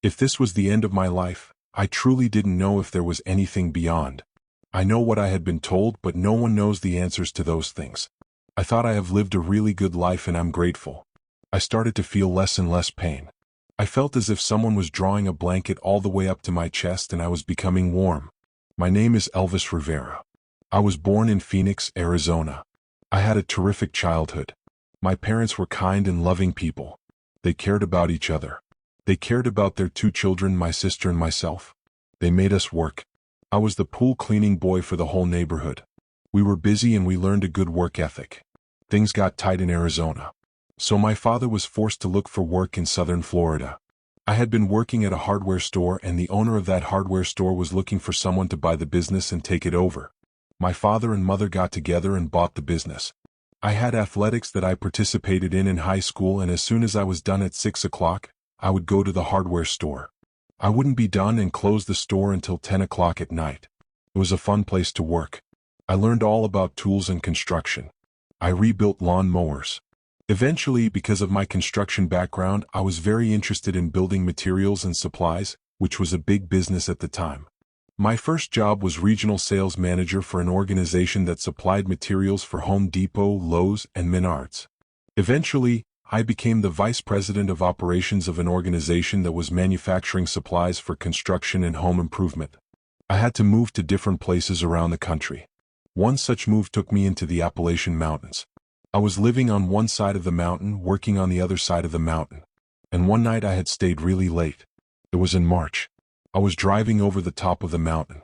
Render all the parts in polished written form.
If this was the end of my life, I truly didn't know if there was anything beyond. I know what I had been told, but no one knows the answers to those things. I thought I have lived a really good life and I'm grateful. I started to feel less and less pain. I felt as if someone was drawing a blanket all the way up to my chest and I was becoming warm. My name is Elvis Rivera. I was born in Phoenix, Arizona. I had a terrific childhood. My parents were kind and loving people. They cared about each other. They cared about their 2 children, my sister and myself. They made us work. I was the pool cleaning boy for the whole neighborhood. We were busy and we learned a good work ethic. Things got tight in Arizona. So my father was forced to look for work in southern Florida. I had been working at a hardware store and the owner of that hardware store was looking for someone to buy the business and take it over. My father and mother got together and bought the business. I had athletics that I participated in high school, and as soon as I was done at 6 o'clock, I would go to the hardware store. I wouldn't be done and close the store until 10 o'clock at night. It was a fun place to work. I learned all about tools and construction. I rebuilt lawn mowers. Eventually, because of my construction background, I was very interested in building materials and supplies, which was a big business at the time. My first job was regional sales manager for an organization that supplied materials for Home Depot, Lowe's, and Menards. Eventually, I became the vice president of operations of an organization that was manufacturing supplies for construction and home improvement. I had to move to different places around the country. One such move took me into the Appalachian Mountains. I was living on one side of the mountain, working on the other side of the mountain. And one night I had stayed really late. It was in March. I was driving over the top of the mountain.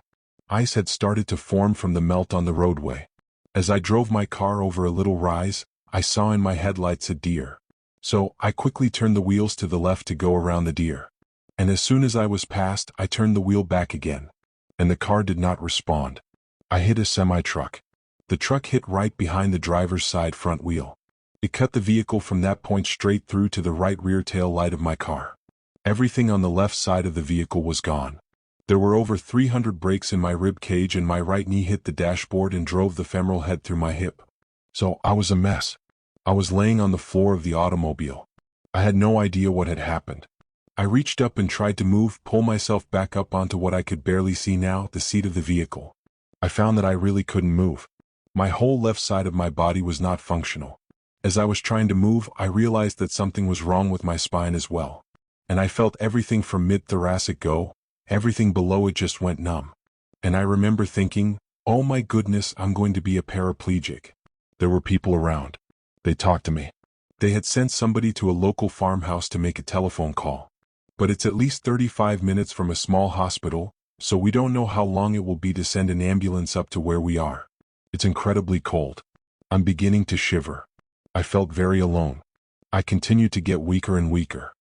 Ice had started to form from the melt on the roadway. As I drove my car over a little rise, I saw in my headlights a deer. So I quickly turned the wheels to the left to go around the deer. And as soon as I was past, I turned the wheel back again. And the car did not respond. I hit a semi-truck. The truck hit right behind the driver's side front wheel. It cut the vehicle from that point straight through to the right rear tail light of my car. Everything on the left side of the vehicle was gone. There were over 300 breaks in my rib cage and my right knee hit the dashboard and drove the femoral head through my hip. So I was a mess. I was laying on the floor of the automobile. I had no idea what had happened. I reached up and tried to pull myself back up onto what I could barely see now, the seat of the vehicle. I found that I really couldn't move. My whole left side of my body was not functional. As I was trying to move, I realized that something was wrong with my spine as well. And I felt everything from mid-thoracic go, everything below it just went numb. And I remember thinking, oh my goodness, I'm going to be a paraplegic. There were people around. They talked to me. They had sent somebody to a local farmhouse to make a telephone call. But it's at least 35 minutes from a small hospital, so we don't know how long it will be to send an ambulance up to where we are. It's incredibly cold. I'm beginning to shiver. I felt very alone. I continued to get weaker and weaker.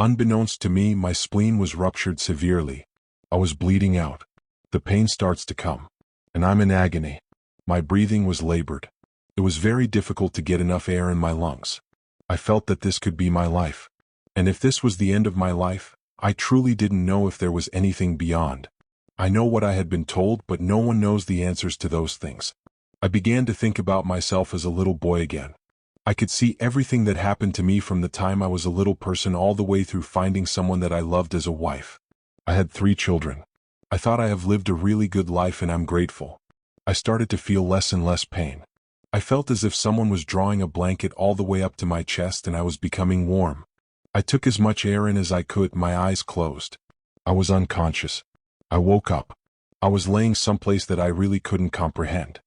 Unbeknownst to me, my spleen was ruptured severely. I was bleeding out. The pain starts to come. And I'm in agony. My breathing was labored. It was very difficult to get enough air in my lungs. I felt that this could be my life. And if this was the end of my life, I truly didn't know if there was anything beyond. I know what I had been told, but no one knows the answers to those things. I began to think about myself as a little boy again. I could see everything that happened to me from the time I was a little person all the way through finding someone that I loved as a wife. I had 3 children. I thought I have lived a really good life and I'm grateful. I started to feel less and less pain. I felt as if someone was drawing a blanket all the way up to my chest and I was becoming warm. I took as much air in as I could, my eyes closed. I was unconscious. I woke up. I was laying someplace that I really couldn't comprehend.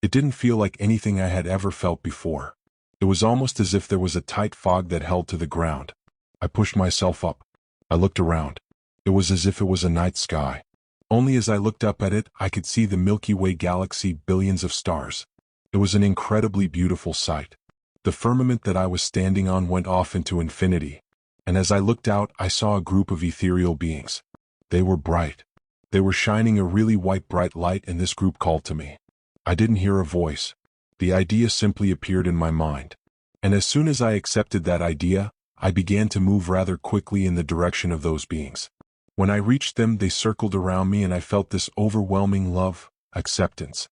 It didn't feel like anything I had ever felt before. It was almost as if there was a tight fog that held to the ground. I pushed myself up. I looked around. It was as if it was a night sky. Only as I looked up at it, I could see the Milky Way galaxy, billions of stars. It was an incredibly beautiful sight. The firmament that I was standing on went off into infinity. And as I looked out, I saw a group of ethereal beings. They were bright. They were shining a really white bright light, and this group called to me. I didn't hear a voice. The idea simply appeared in my mind. And as soon as I accepted that idea, I began to move rather quickly in the direction of those beings. When I reached them, they circled around me and I felt this overwhelming love, acceptance.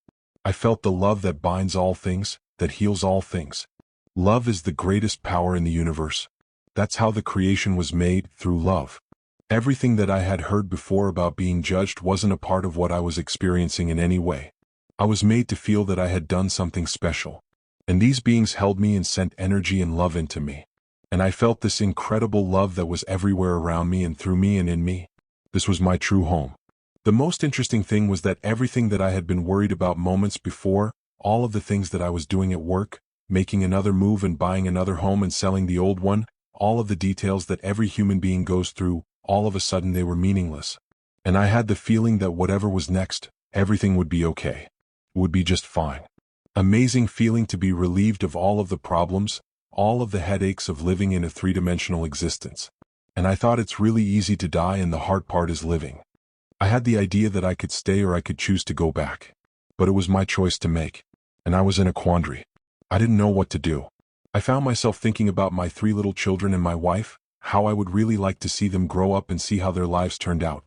I felt the love that binds all things, that heals all things. Love is the greatest power in the universe. That's how the creation was made, through love. Everything that I had heard before about being judged wasn't a part of what I was experiencing in any way. I was made to feel that I had done something special. And these beings held me and sent energy and love into me. And I felt this incredible love that was everywhere around me and through me and in me. This was my true home. The most interesting thing was that everything that I had been worried about moments before, all of the things that I was doing at work, making another move and buying another home and selling the old one, all of the details that every human being goes through, all of a sudden they were meaningless. And I had the feeling that whatever was next, everything would be okay. It would be just fine. Amazing feeling to be relieved of all of the problems, all of the headaches of living in a three-dimensional existence. And I thought it's really easy to die and the hard part is living. I had the idea that I could stay or I could choose to go back. But it was my choice to make. And I was in a quandary. I didn't know what to do. I found myself thinking about my 3 little children and my wife, how I would really like to see them grow up and see how their lives turned out.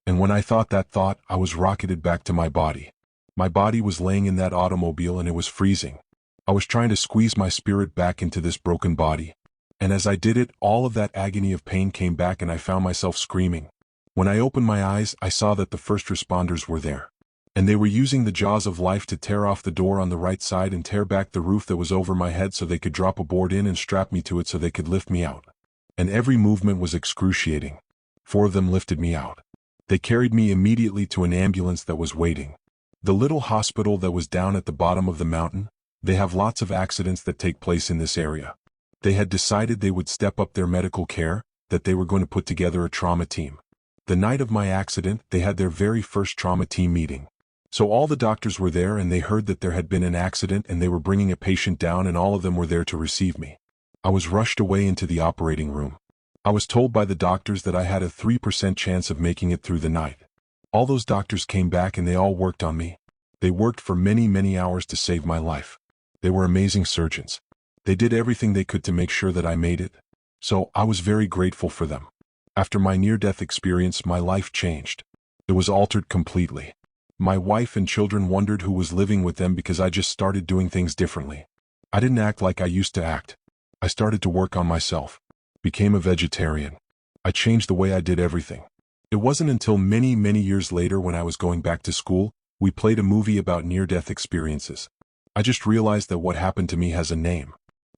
And when I thought that thought, I was rocketed back to my body. My body was laying in that automobile and it was freezing. I was trying to squeeze my spirit back into this broken body. And as I did it, all of that agony of pain came back and I found myself screaming. When I opened my eyes, I saw that the first responders were there. And they were using the jaws of life to tear off the door on the right side and tear back the roof that was over my head so they could drop a board in and strap me to it so they could lift me out. And every movement was excruciating. 4 of them lifted me out. They carried me immediately to an ambulance that was waiting. The little hospital that was down at the bottom of the mountain, they have lots of accidents that take place in this area. They had decided they would step up their medical care, that they were going to put together a trauma team. The night of my accident, they had their very first trauma team meeting. So all the doctors were there and they heard that there had been an accident and they were bringing a patient down and all of them were there to receive me. I was rushed away into the operating room. I was told by the doctors that I had a 3% chance of making it through the night. All those doctors came back and they all worked on me. They worked for many, many hours to save my life. They were amazing surgeons. They did everything they could to make sure that I made it. So I was very grateful for them. After my near-death experience, my life changed. It was altered completely. My wife and children wondered who was living with them because I just started doing things differently. I didn't act like I used to act. I started to work on myself. Became a vegetarian. I changed the way I did everything. It wasn't until many, many years later when I was going back to school, we played a movie about near-death experiences. I just realized that what happened to me has a name.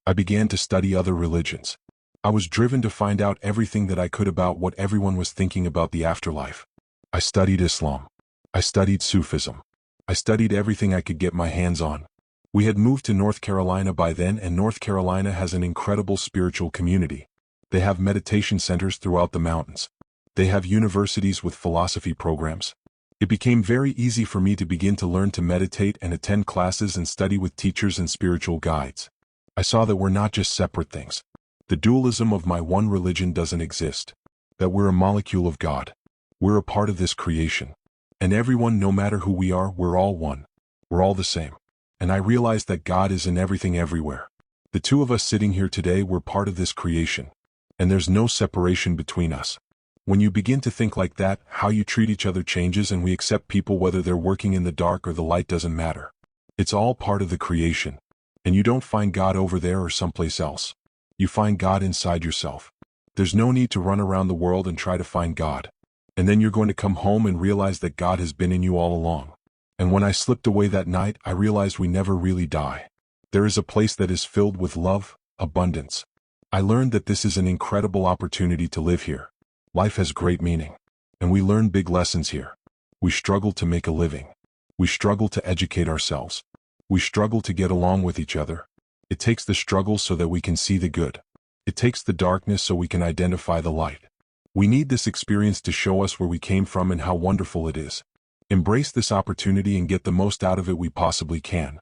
I began to study other religions. I was driven to find out everything that I could about what everyone was thinking about the afterlife. I studied Islam. I studied Sufism. I studied everything I could get my hands on. We had moved to North Carolina by then, and North Carolina has an incredible spiritual community. They have meditation centers throughout the mountains. They have universities with philosophy programs. It became very easy for me to begin to learn to meditate and attend classes and study with teachers and spiritual guides. I saw that we're not just separate things. The dualism of my one religion doesn't exist. That we're a molecule of God. We're a part of this creation. And everyone, no matter who we are, we're all one. We're all the same. And I realized that God is in everything everywhere. The 2 of us sitting here today, we're part of this creation. And there's no separation between us. When you begin to think like that, how you treat each other changes and we accept people whether they're working in the dark or the light doesn't matter. It's all part of the creation. And you don't find God over there or someplace else. You find God inside yourself. There's no need to run around the world and try to find God. And then you're going to come home and realize that God has been in you all along. And when I slipped away that night, I realized we never really die. There is a place that is filled with love, abundance. I learned that this is an incredible opportunity to live here. Life has great meaning. And we learn big lessons here. We struggle to make a living. We struggle to educate ourselves. We struggle to get along with each other. It takes the struggle so that we can see the good. It takes the darkness so we can identify the light. We need this experience to show us where we came from and how wonderful it is. Embrace this opportunity and get the most out of it we possibly can.